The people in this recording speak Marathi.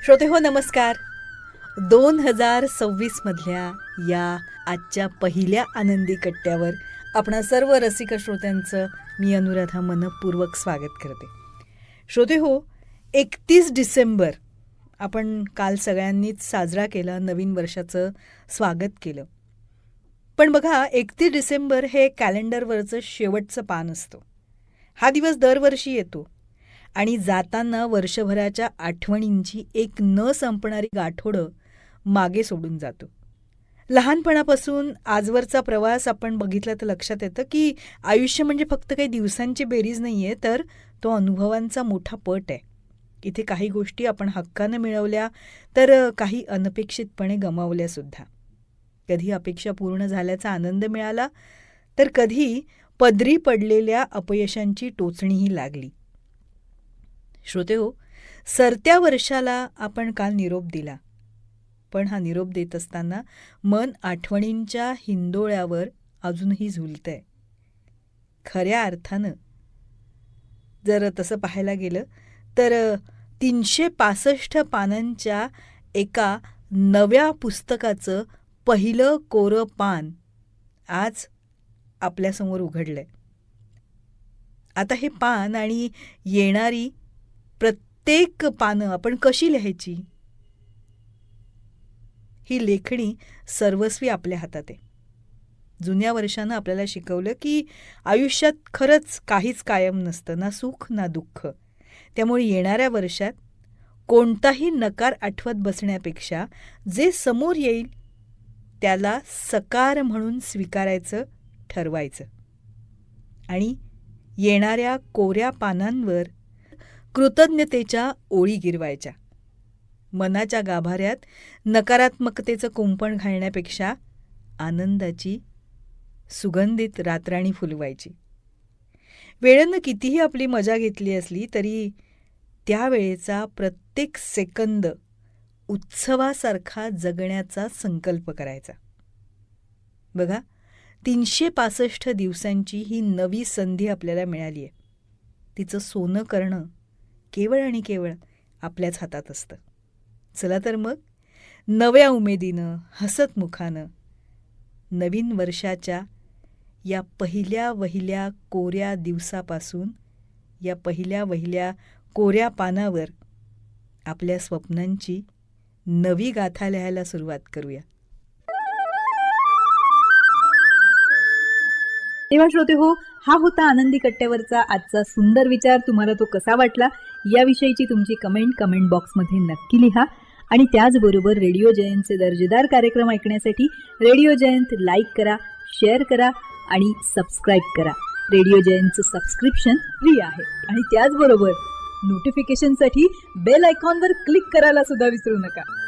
श्रोते हो नमस्कार. 2026 मधल्या या आजच्या पहिल्या आनंदी कट्ट्यावर आपणा सर्व रसिक श्रोत्यांचं मी अनुराधा मनपूर्वक स्वागत करते. श्रोते हो, 31 डिसेंबर आपण काल सगळ्यांनीच साजरा केला, नवीन वर्षाचं स्वागत केलं. पण बघा, 31 डिसेंबर हे कॅलेंडरवरचं शेवटचं पान असतं. हा दिवस दरवर्षी येतो आणि जाताना वर्षभराच्या आठवणींची एक न संपणारी गाठोडं मागे सोडून जातो. लहानपणापासून आजवरचा प्रवास आपण बघितला तर लक्षात येतं की आयुष्य म्हणजे फक्त काही दिवसांची बेरीज नाही आहे, तर तो अनुभवांचा मोठा पट आहे. इथे काही गोष्टी आपण हक्कानं मिळवल्या तर काही अनपेक्षितपणे गमावल्यासुद्धा. कधी अपेक्षा पूर्ण झाल्याचा आनंद मिळाला तर कधी पदरी पडलेल्या अपयशांची टोचणीही लागली. श्रोते हो, सरत्या वर्षाला आपण काल निरोप दिला, पण हा निरोप देत असताना मन आठवणींच्या हिंदोळ्यावर अजूनही झुलतंय. खऱ्या अर्थानं जर तसं पाहायला गेलं तर 365 पानांच्या एका नव्या पुस्तकाचं पहिलं कोरं पान आज आपल्यासमोर उघडलंय. आता हे पान आणि येणारी प्रत्येक पानं आपण कशी लिहायची, ही लेखणी सर्वस्वी आपल्या हातात आहे. जुन्या वर्षानं आपल्याला शिकवलं की आयुष्यात खरंच काहीच कायम नसतं, ना सुख ना दुःख. त्यामुळे येणाऱ्या वर्षात कोणताही नकार आठवत बसण्यापेक्षा जे समोर येईल त्याला सकार म्हणून स्वीकारायचं ठरवायचं आणि येणाऱ्या कोऱ्या पानांवर कृतज्ञतेच्या ओळी गिरवायच्या. मनाच्या गाभाऱ्यात नकारात्मकतेचं कुंपण घालण्यापेक्षा आनंदाची सुगंधित रातराणी फुलवायची. वेळेनं कितीही आपली मजा घेतली असली तरी त्यावेळेचा प्रत्येक सेकंद उत्सवासारखा जगण्याचा संकल्प करायचा. बघा, 365 दिवसांची ही नवी संधी आपल्याला मिळाली आहे. तिचं सोनं करणं केवळ आणि केवळ आपल्याच हातात असतं. चला तर मग नव्या उमेदीनं, हसत मुखानं नवीन वर्षाच्या या पहिल्या वहिल्या कोऱ्या दिवसापासून या पहिल्या वहिल्या कोऱ्या पानावर आपल्या स्वप्नांची नवी गाथा लिहायला सुरुवात करूया. तेव्हा श्रोते हो, हा होता आनंदी कट्ट्यावरचा आजचा सुंदर विचार. तुम्हाला तो कसा वाटला याविषयीची तुमची कमेंट बॉक्समध्ये नक्की लिहा. आणि त्याचबरोबर रेडिओ जयंतचे दर्जेदार कार्यक्रम ऐकण्यासाठी रेडिओ जयंत लाईक करा, शेअर करा आणि सबस्क्राईब करा. रेडिओ जयंतचं सबस्क्रिप्शन फ्री आहे. आणि त्याचबरोबर नोटिफिकेशनसाठी बेल आयकॉनवर क्लिक करायला सुद्धा विसरू नका.